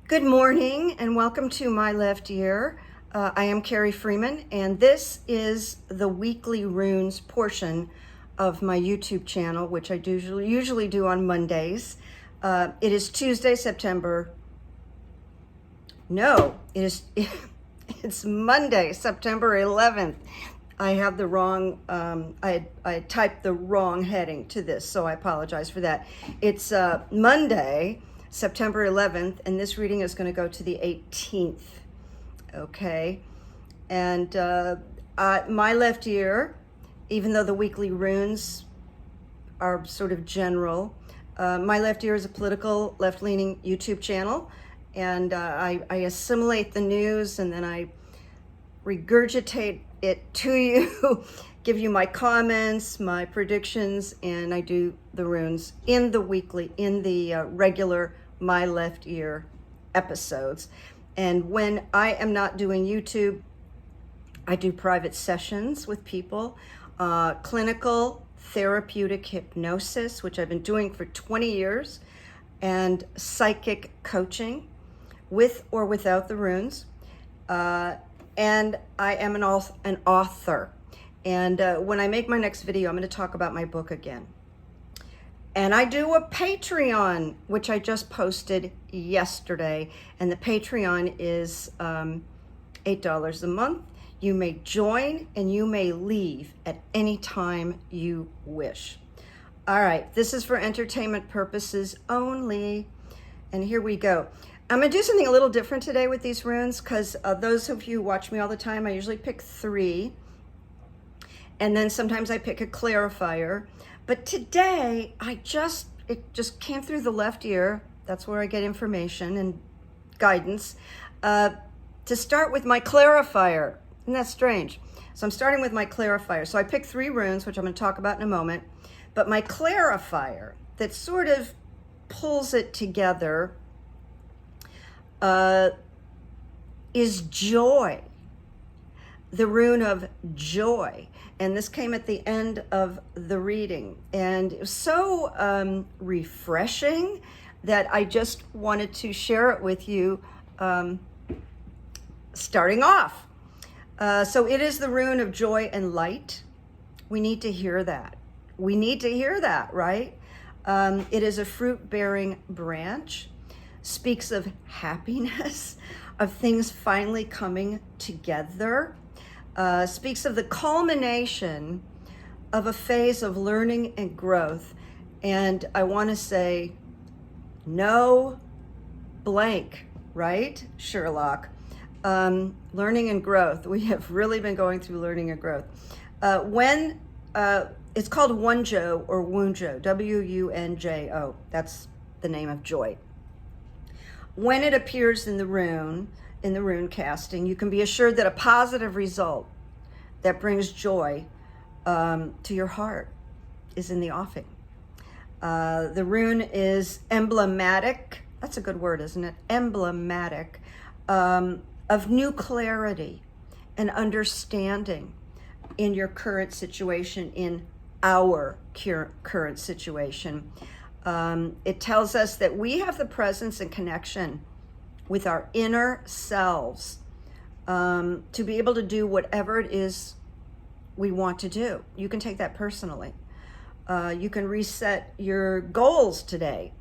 Good morning and welcome to My Left Ear. I am Carrie Freeman and this is the weekly runes portion of my YouTube channel, which I usually do on Mondays. It is Tuesday, it's Monday, September 11th. I have the wrong, I typed the wrong heading to this, so I apologize for that. It's Monday, September 11th, and this reading is going to go to the 18th, okay? And my left ear, even though the weekly runes are sort of general, my left ear is a political left-leaning YouTube channel, and I assimilate the news and then I regurgitate it to you, give you my comments, my predictions, and I do the runes in the regular My Left Ear episodes. And when I am not doing YouTube, I do private sessions with people, clinical therapeutic hypnosis, which I've been doing for 20 years, and psychic coaching with or without the runes. And I am an author. And when I make my next video, I'm going to talk about my book again. And I do a Patreon, which I just posted yesterday. And the Patreon is $8 a month. You may join and you may leave at any time you wish. All right, this is for entertainment purposes only. And here we go. I'm going to do something a little different today with these runes because those of you who watch me all the time, I usually pick 3. And then sometimes I pick a clarifier. But today, it just came through the left ear. That's where I get information and guidance. To start with my clarifier. Isn't that strange? So I'm starting with my clarifier. So I picked 3 runes, which I'm going to talk about in a moment. But my clarifier that sort of pulls it together is joy, the rune of joy. And this came at the end of the reading. And it was so refreshing that I just wanted to share it with you starting off. So it is the rune of joy and light. We need to hear that. We need to hear that, right? It is a fruit-bearing branch. Speaks of happiness, of things finally coming together, speaks of the culmination of a phase of learning and growth. And I want to say, no blank, right, Sherlock? Learning and growth. We have really been going through learning and growth. It's called Wunjo or Wunjo, W-U-N-J-O. That's the name of joy. When it appears in the rune casting, you can be assured that a positive result that brings joy to your heart is in the offing. The rune is emblematic, that's a good word, isn't it? Emblematic of new clarity and understanding in your current situation, in our current situation. It tells us that we have the presence and connection with our inner selves to be able to do whatever it is we want to do. You can take that personally. You can reset your goals today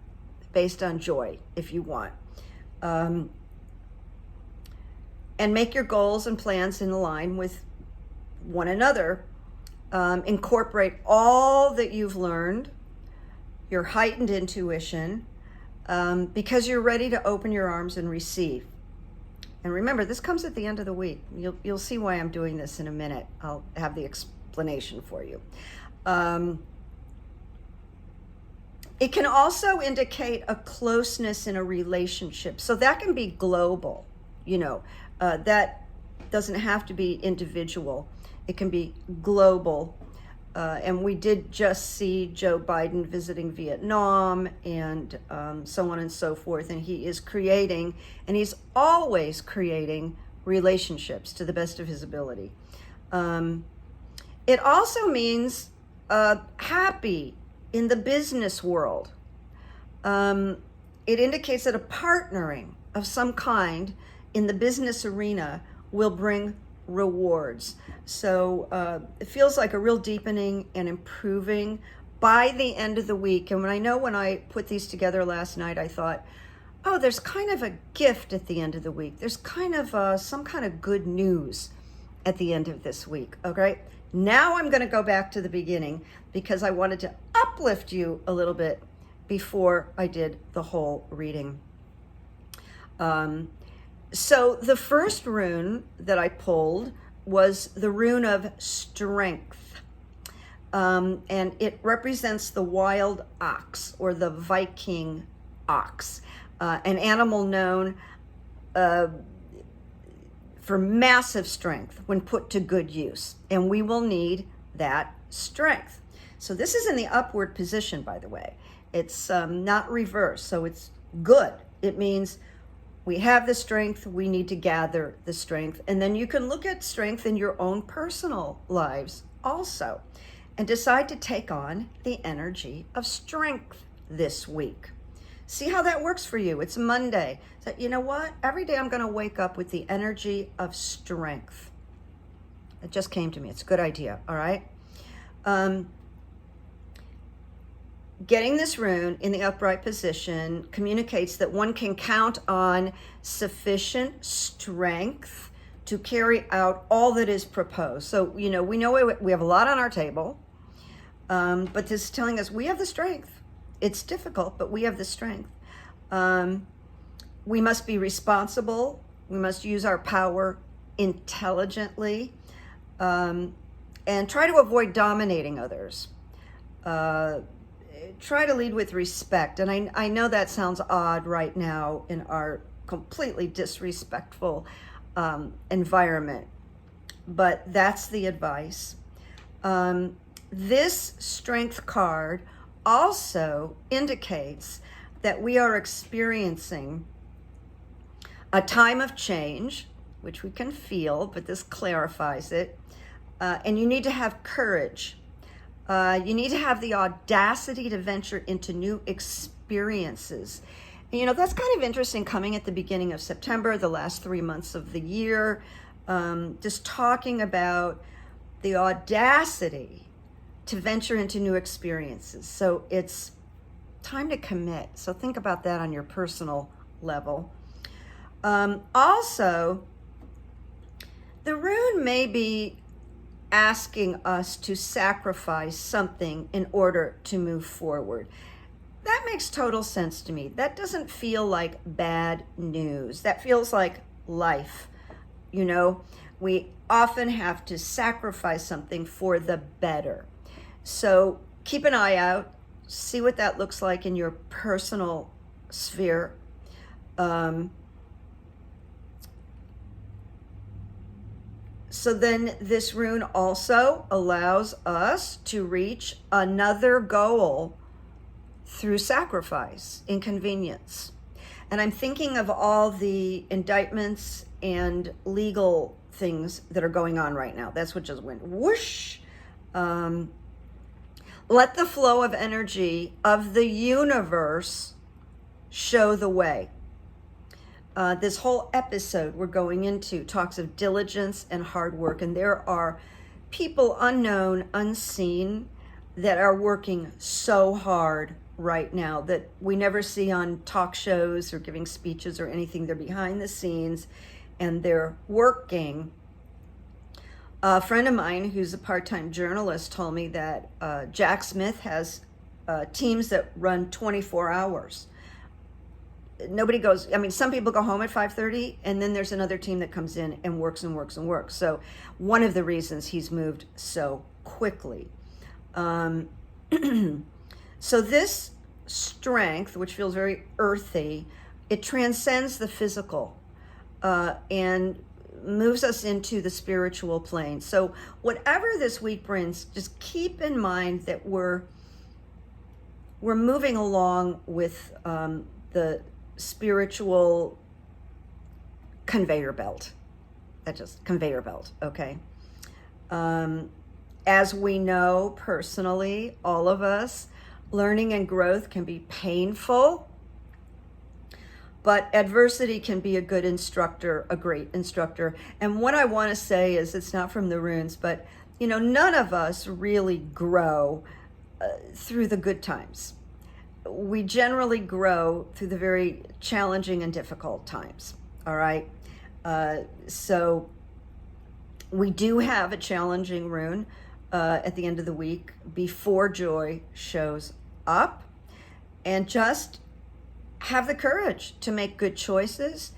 based on joy if you want. And make your goals and plans in line with one another. Incorporate all that you've learned, your heightened intuition, because you're ready to open your arms and receive. And remember, this comes at the end of the week. You'll see why I'm doing this in a minute. I'll have the explanation for you. It can also indicate a closeness in a relationship. So that can be global, that doesn't have to be individual. It can be global. And we did just see Joe Biden visiting Vietnam and so on and so forth. And he is creating, and he's always creating relationships to the best of his ability. It also means happy in the business world. It indicates that a partnering of some kind in the business arena will bring rewards. So it feels like a real deepening and improving by the end of the week. And when I put these together last night, I thought, oh, there's kind of a gift at the end of the week. There's kind of some kind of good news at the end of this week. Okay, now I'm going to go back to the beginning because I wanted to uplift you a little bit before I did the whole reading. So the first rune that I pulled was the Rune of Strength. And it represents the wild ox, or the Viking ox, an animal known for massive strength when put to good use. And we will need that strength. So this is in the upward position, by the way. It's not reverse, so it's good. It means we have the strength, we need to gather the strength. And then you can look at strength in your own personal lives also and decide to take on the energy of strength this week. See how that works for you. It's Monday. So you know what? Every day I'm going to wake up with the energy of strength. It just came to me. It's a good idea. All right. Getting this rune in the upright position communicates that one can count on sufficient strength to carry out all that is proposed. So, we know we have a lot on our table, but this is telling us we have the strength. It's difficult, but we have the strength. We must be responsible. We must use our power intelligently, and try to avoid dominating others. Try to lead with respect. And I know that sounds odd right now in our completely disrespectful environment, but that's the advice. This strength card also indicates that we are experiencing a time of change, which we can feel, but this clarifies it. And you need to have courage. You need to have the audacity to venture into new experiences. And, that's kind of interesting coming at the beginning of September, the last 3 months of the year, just talking about the audacity to venture into new experiences. So it's time to commit. So think about that on your personal level. Also, the rune may be asking us to sacrifice something in order to move forward. That makes total sense to me. That doesn't feel like bad news. That feels like life. We often have to sacrifice something for the better. So keep an eye out, see what that looks like in your personal sphere. So then this rune also allows us to reach another goal through sacrifice, inconvenience. And I'm thinking of all the indictments and legal things that are going on right now. That's what just went whoosh. Let the flow of energy of the universe show the way. This whole episode we're going into talks of diligence and hard work, and there are people unknown, unseen, that are working so hard right now that we never see on talk shows or giving speeches or anything. They're behind the scenes and they're working. A friend of mine who's a part-time journalist told me that Jack Smith has teams that run 24 hours. Nobody goes, some people go home at 5:30 and then there's another team that comes in and works and works and works. So one of the reasons he's moved so quickly. So this strength, which feels very earthy, it transcends the physical and moves us into the spiritual plane. So whatever this week brings, just keep in mind that we're moving along with the spiritual conveyor belt. That's just conveyor belt, okay? As we know personally, all of us, learning and growth can be painful. but adversity can be a good instructor, a great instructor. And what I want to say is, it's not from the runes, but none of us really grow through the good times. We generally grow through the very challenging and difficult times. All right. So we do have a challenging rune at the end of the week before joy shows up, and just have the courage to make good choices,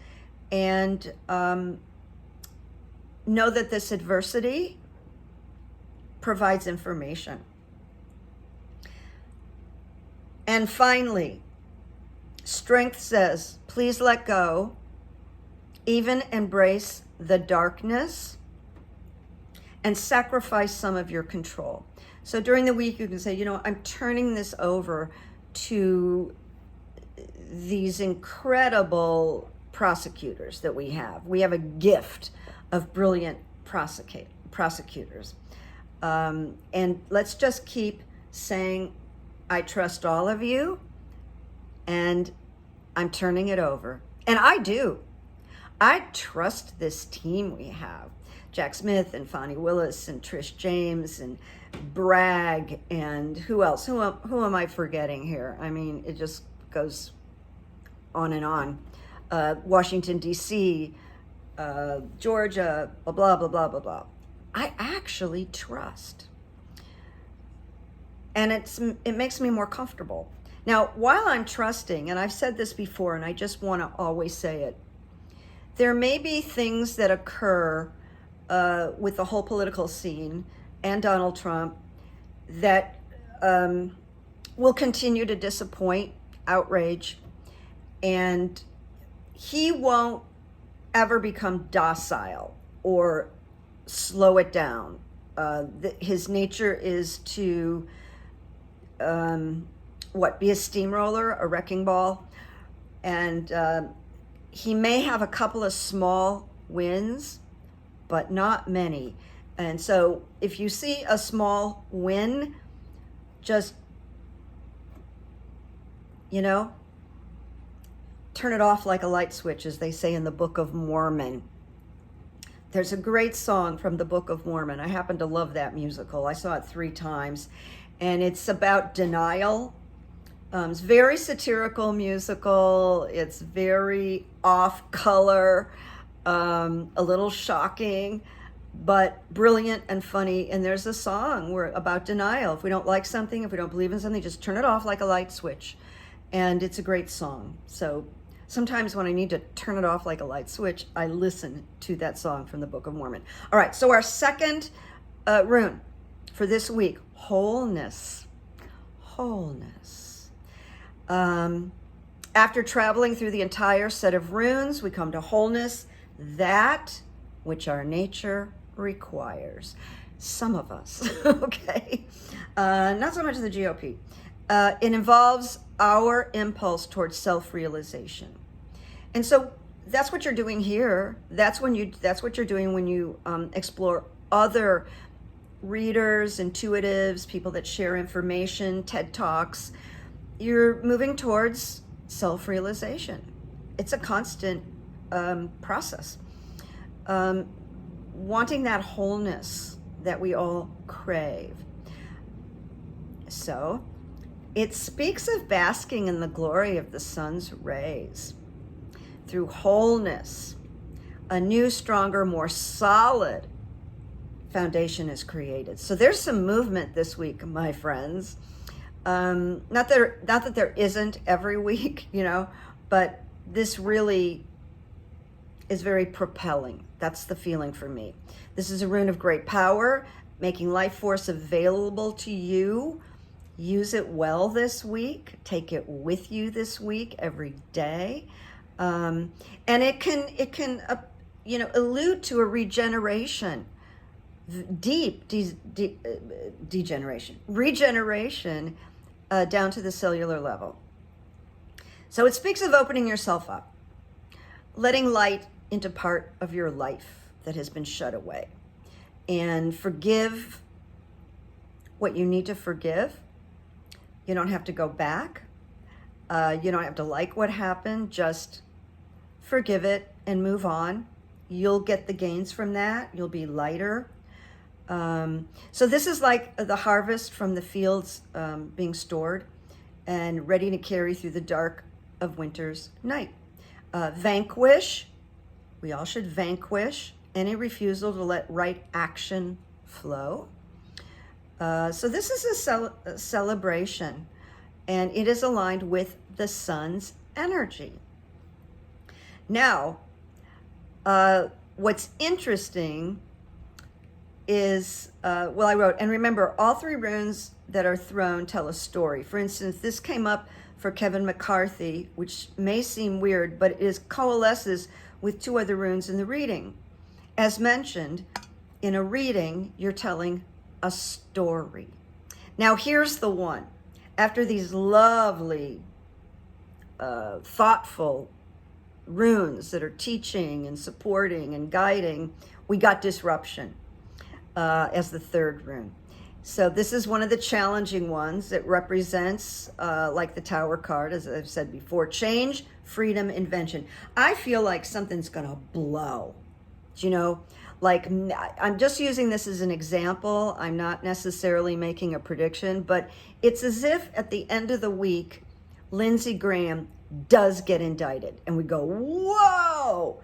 and know that this adversity provides information. And finally, strength says, please let go, even embrace the darkness, and sacrifice some of your control. So during the week, you can say, I'm turning this over to these incredible prosecutors that we have. We have a gift of brilliant prosecutors. And let's just keep saying, I trust all of you, and I'm turning it over. And I do. I trust this team we have. Jack Smith and Fonnie Willis and Trish James and Bragg and who else? Who am I forgetting here? I mean, it just goes on and on. Washington, D.C., Georgia, blah, blah, blah, blah, blah, blah. I actually trust. And it makes me more comfortable. Now, while I'm trusting, and I've said this before, and I just want to always say it, there may be things that occur with the whole political scene and Donald Trump that will continue to disappoint, outrage, and he won't ever become docile or slow it down. His nature is to be a steamroller, a wrecking ball, and he may have a couple of small wins, but not many. And so if you see a small win, just, turn it off like a light switch, as they say in the Book of Mormon. There's a great song from the Book of Mormon. I happen to love that musical. I saw it 3 times, and it's about denial. It's very satirical musical. It's very off color, a little shocking, but brilliant and funny. And there's a song about denial. If we don't like something, if we don't believe in something, just turn it off like a light switch. And it's a great song. So sometimes when I need to turn it off like a light switch, I listen to that song from the Book of Mormon. All right, so our second rune for this week, wholeness. Wholeness. After traveling through the entire set of runes, we come to wholeness, that which our nature requires. Some of us, okay? Not so much the GOP. It involves our impulse towards self-realization. And so that's what you're doing here. That's what you're doing when you explore other readers, intuitives, people that share information, TED Talks. You're moving towards self-realization. It's a constant process. Wanting that wholeness that we all crave. So it speaks of basking in the glory of the sun's rays. Through wholeness, a new, stronger, more solid foundation is created. So there's some movement this week, my friends. Not that there isn't every week, but this really is very propelling. That's the feeling for me. This is a rune of great power, making life force available to you. Use it well this week. Take it with you this week, every day. And it can allude to a regeneration, degeneration, regeneration down to the cellular level. So it speaks of opening yourself up, letting light into part of your life that has been shut away, and forgive what you need to forgive. You don't have to go back. You don't have to like what happened. Just forgive it, and move on. You'll get the gains from that. You'll be lighter. So this is like the harvest from the fields being stored and ready to carry through the dark of winter's night. Vanquish. We all should vanquish any refusal to let right action flow. So this is a celebration, and it is aligned with the sun's energy. Now, what's interesting is, I wrote, and remember, all 3 runes that are thrown tell a story. For instance, this came up for Kevin McCarthy, which may seem weird, but it coalesces with 2 other runes in the reading. As mentioned, in a reading, you're telling a story. Now, here's the one. After these lovely, thoughtful runes that are teaching and supporting and guiding, we got disruption as the 3rd rune. So this is one of the challenging ones. It represents, like the Tower card, as I've said before, change, freedom, invention. I feel like something's going to blow. You know, like, I'm just using this as an example. I'm not necessarily making a prediction, but it's as if at the end of the week, Lindsey Graham does get indicted. And we go, whoa,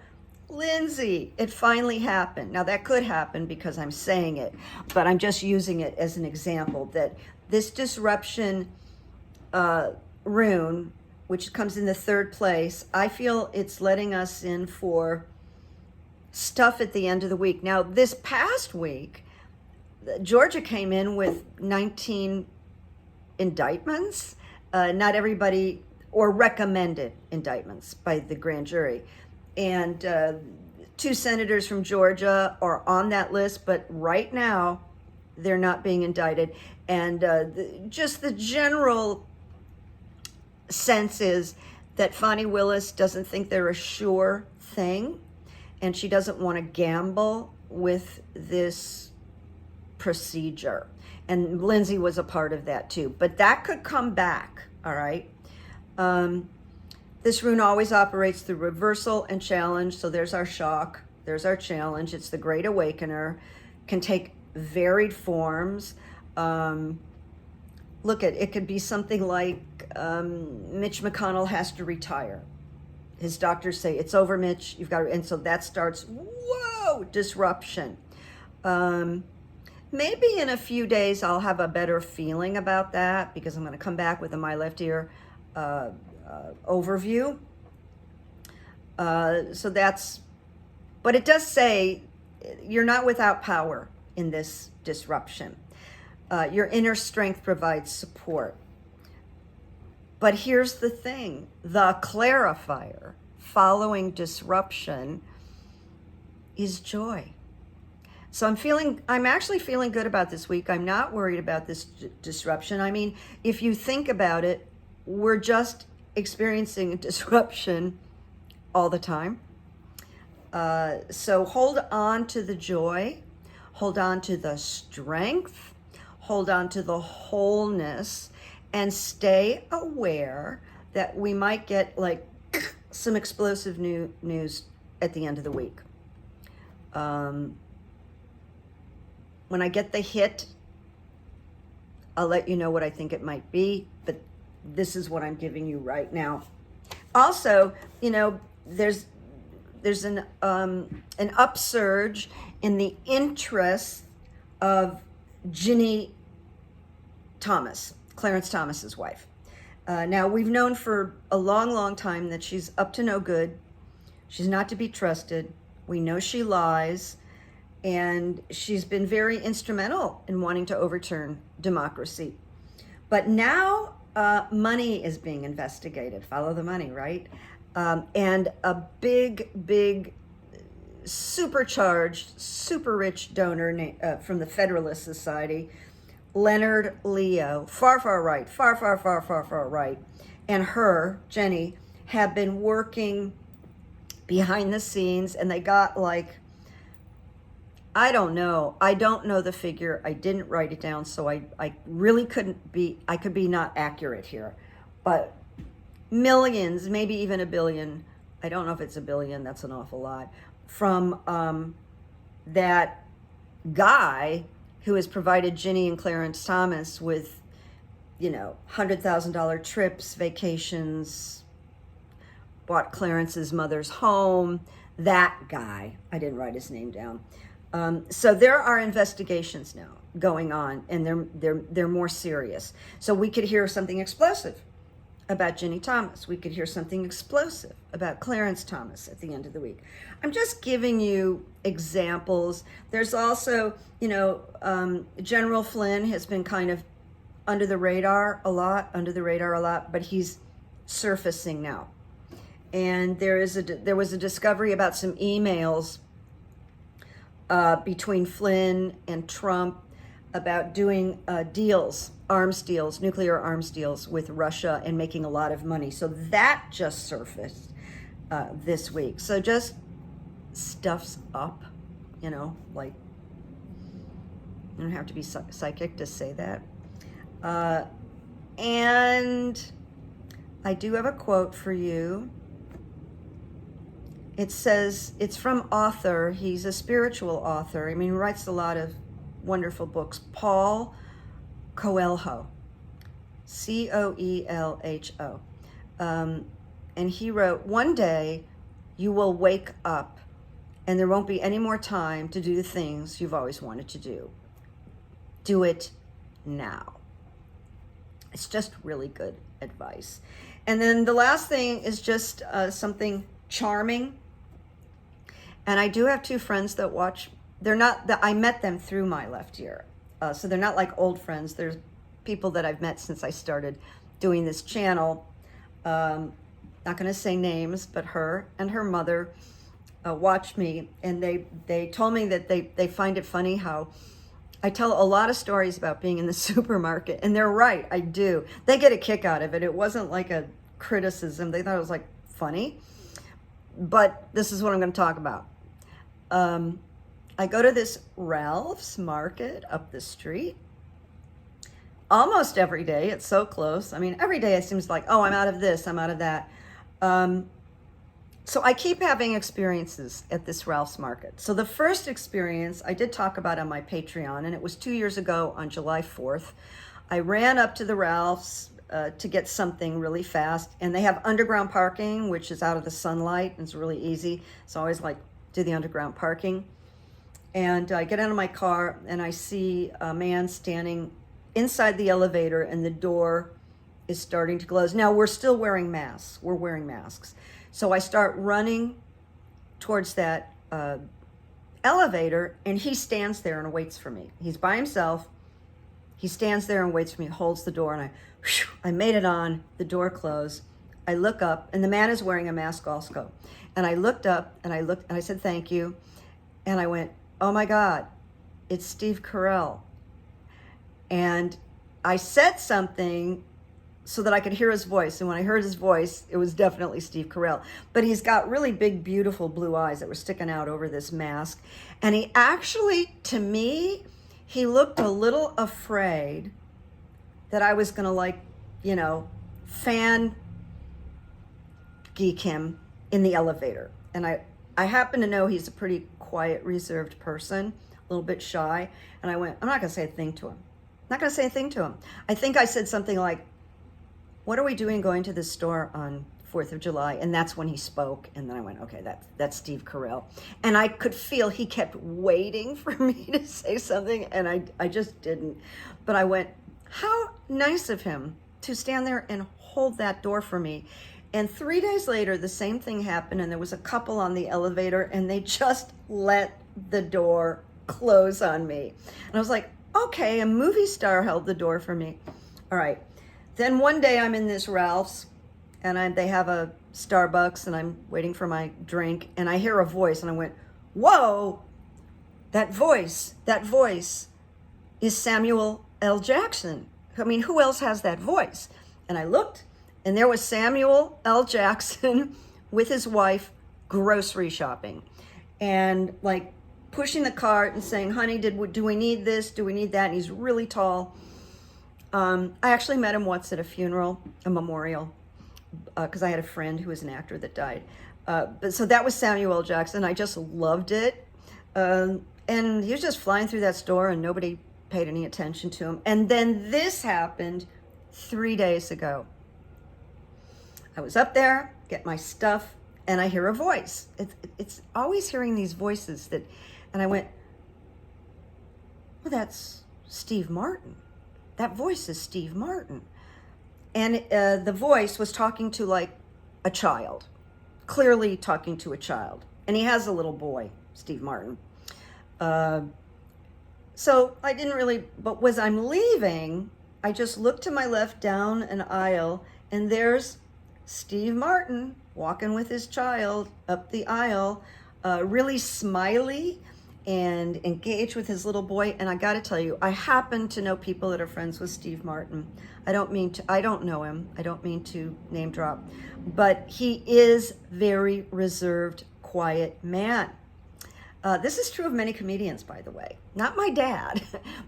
Lindsey, it finally happened. Now that could happen because I'm saying it, but I'm just using it as an example that this disruption rune, which comes in the 3rd place, I feel it's letting us in for stuff at the end of the week. Now, this past week, Georgia came in with 19 indictments, not everybody, or recommended indictments by the grand jury. And 2 senators from Georgia are on that list, but right now they're not being indicted. And just the general sense is that Fani Willis doesn't think they're a sure thing, and she doesn't want to gamble with this procedure. And Lindsay was a part of that too, but that could come back, all right? This rune always operates through reversal and challenge. So there's our shock, there's our challenge. It's the Great Awakener, can take varied forms. Look, it could be something like Mitch McConnell has to retire. His doctors say, it's over, Mitch, you've got to, and so that starts, whoa, disruption. Maybe in a few days I'll have a better feeling about that because I'm going to come back with a My Left Ear overview. So that's, but it does say you're not without power in this disruption. Your inner strength provides support. But here's the thing, the clarifier following disruption is joy. So I'm actually feeling good about this week. I'm not worried about this disruption. I mean, if you think about it, we're just experiencing disruption all the time. So hold on to the joy, hold on to the strength, hold on to the wholeness, and stay aware that we might get like some explosive news at the end of the week. When I get the hit, I'll let you know what I think it might be, but this is what I'm giving you right now. Also, you know, there's an upsurge in the interest of Ginny Thomas, Clarence Thomas's wife. Now, we've known for a long, long time that she's up to no good. She's not to be trusted. We know she lies, and she's been very instrumental in wanting to overturn democracy. But now money is being investigated. Follow the money, right? And a big, supercharged, super rich donor from the Federalist Society, Leonard Leo, far right, far right, and her, Jenny, have been working behind the scenes, and they got like, I don't know the figure. I didn't write it down, so I really I could be not accurate here, but millions, maybe even $1 billion I don't know if it's $1 billion, that's an awful lot, from that guy who has provided Ginny and Clarence Thomas with, you know, $100,000 trips, vacations, bought Clarence's mother's home. That guy, I didn't write his name down. So there are investigations now going on, and they're more serious. So we could hear something explosive about Ginny Thomas. We could hear something explosive about Clarence Thomas at the end of the week. I'm just giving you examples. There's also, you know, General Flynn has been kind of under the radar a lot, but he's surfacing now. And there was a discovery about some emails between Flynn and Trump about doing deals, arms deals, nuclear arms deals with Russia and making a lot of money. So that just surfaced this week. So just stuff's up, you know, like, you don't have to be psychic to say that. And I do have a quote for you. It says, it's from author, he's a spiritual author. I mean, he writes a lot of wonderful books. Paul Coelho, Coelho. And he wrote, one day you will wake up and there won't be any more time to do the things you've always wanted to do. Do it now. It's just really good advice. And then the last thing is just something charming. And I do have two friends that watch. They're not, I met them through my left ear. So they're not like old friends. There's people that I've met since I started doing this channel. Not going to say names, but her and her mother watch me. And they told me that they find it funny how I tell a lot of stories about being in the supermarket. And they're right, I do. They get a kick out of it. It wasn't like a criticism. They thought it was like funny. But this is what I'm going to talk about. I go to this Ralph's Market up the street almost every day. It's so close. I mean, every day it seems like, oh, I'm out of this, I'm out of that. So I keep having experiences at this Ralph's Market. So the first experience I did talk about on my Patreon, and it was 2 years ago on July 4th. I ran up to the Ralph's to get something really fast, and they have underground parking, which is out of the sunlight, and it's really easy. So I always like do the underground parking. And I get out of my car and I see a man standing inside the elevator and the door is starting to close. Now we're still wearing masks. We're wearing masks. So I start running towards that elevator and he stands there and waits for me. He's by himself. He stands there and waits for me, holds the door, and I made it on, the door closed. I look up and the man is wearing a mask also. And I looked up and I said, thank you. And I went, oh my God, it's Steve Carell. And I said something so that I could hear his voice. And when I heard his voice, it was definitely Steve Carell. But he's got really big, beautiful blue eyes that were sticking out over this mask. And he actually, to me, he looked a little afraid that I was going to, like, you know, fan geek him in the elevator. And I happen to know he's a pretty quiet, reserved person, a little bit shy. And I went, I'm not going to say a thing to him. Not going to say a thing to him. I think I said something like, what are we doing going to the store on 4th of July? And that's when he spoke. And then I went, okay, that's Steve Carell. And I could feel he kept waiting for me to say something. And I just didn't. But I went, how nice of him to stand there and hold that door for me. And 3 days later, the same thing happened, and there was a couple on the elevator, and they just let the door close on me. And I was like, okay, a movie star held the door for me. All right. Then one day I'm in this Ralph's, and they have a Starbucks, and I'm waiting for my drink, and I hear a voice, and I went, whoa, that voice is Samuel L. Jackson. I mean, who else has that voice? And I looked, and there was Samuel L. Jackson with his wife grocery shopping and like pushing the cart and saying, honey, do we need this? Do we need that? And he's really tall. I actually met him once at a funeral, a memorial. because I had a friend who was an actor that died. But so that was Samuel L. Jackson. I just loved it. And he was just flying through that store and nobody paid any attention to him. And then this happened 3 days ago. I was up there, get my stuff, and I hear a voice. It's always hearing these voices that, and I went, well, that's Steve Martin. That voice is Steve Martin. And the voice was talking to like a child, clearly talking to a child. And he has a little boy, Steve Martin. So I didn't really, but as I'm leaving, I just looked to my left down an aisle, and there's Steve Martin walking with his child up the aisle, really smiley and engaged with his little boy. And I got to tell you, I happen to know people that are friends with Steve Martin. I don't know him. I don't mean to name drop, but he is very reserved, quiet man. This is true of many comedians, by the way. Not my dad,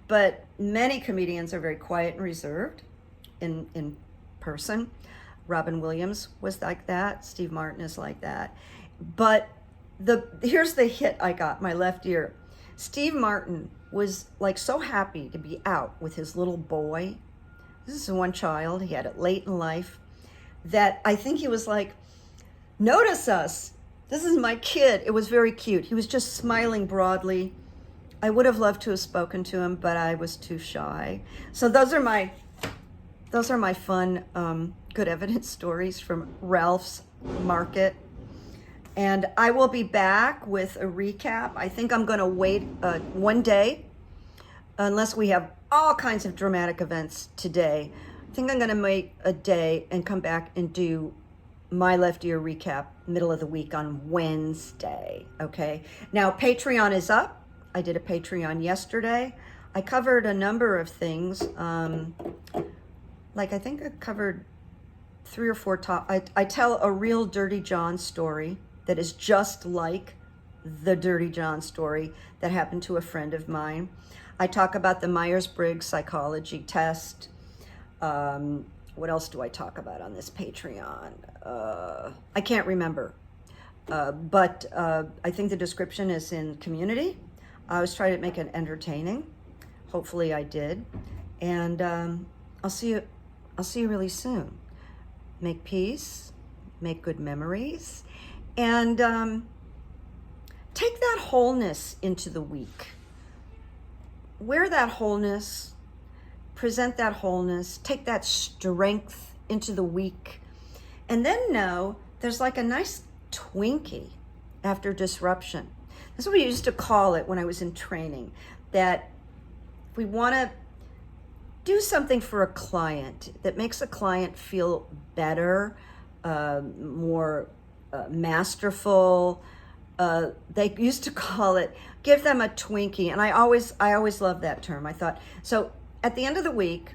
but many comedians are very quiet and reserved in person. Robin Williams was like that. Steve Martin is like that. But here's the hit I got, my left ear. Steve Martin was like so happy to be out with his little boy. This is one child. He had it late in life. That I think he was like, notice us. This is my kid. It was very cute. He was just smiling broadly. I would have loved to have spoken to him, but I was too shy. So those are my fun, good evidence stories from Ralph's Market. And I will be back with a recap. I think I'm going to wait one day, unless we have all kinds of dramatic events today. I think I'm going to make a day and come back and do my left ear recap middle of the week on Wednesday. Okay. Now Patreon is up. I did a Patreon yesterday. I covered a number of things. Like I think I covered 3 or 4 I tell a real Dirty John story that is just like the Dirty John story that happened to a friend of mine. I talk about the Myers-Briggs psychology test. What else do I talk about on this Patreon? I can't remember. But I think the description is in community. I was trying to make it entertaining. Hopefully I did. And I'll see you really soon. Make peace, make good memories, and take that wholeness into the week. Wear that wholeness, present that wholeness, take that strength into the week, and then know there's like a nice Twinkie after disruption. That's what we used to call it when I was in training, that we want to do something for a client that makes a client feel better, more masterful. They used to call it, give them a Twinkie. And I always love that term. I thought, so at the end of the week,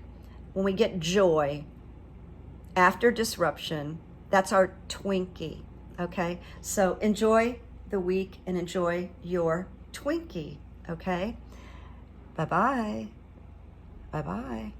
when we get joy after disruption, that's our Twinkie, okay? So enjoy the week and enjoy your Twinkie, okay? Bye-bye. Bye-bye.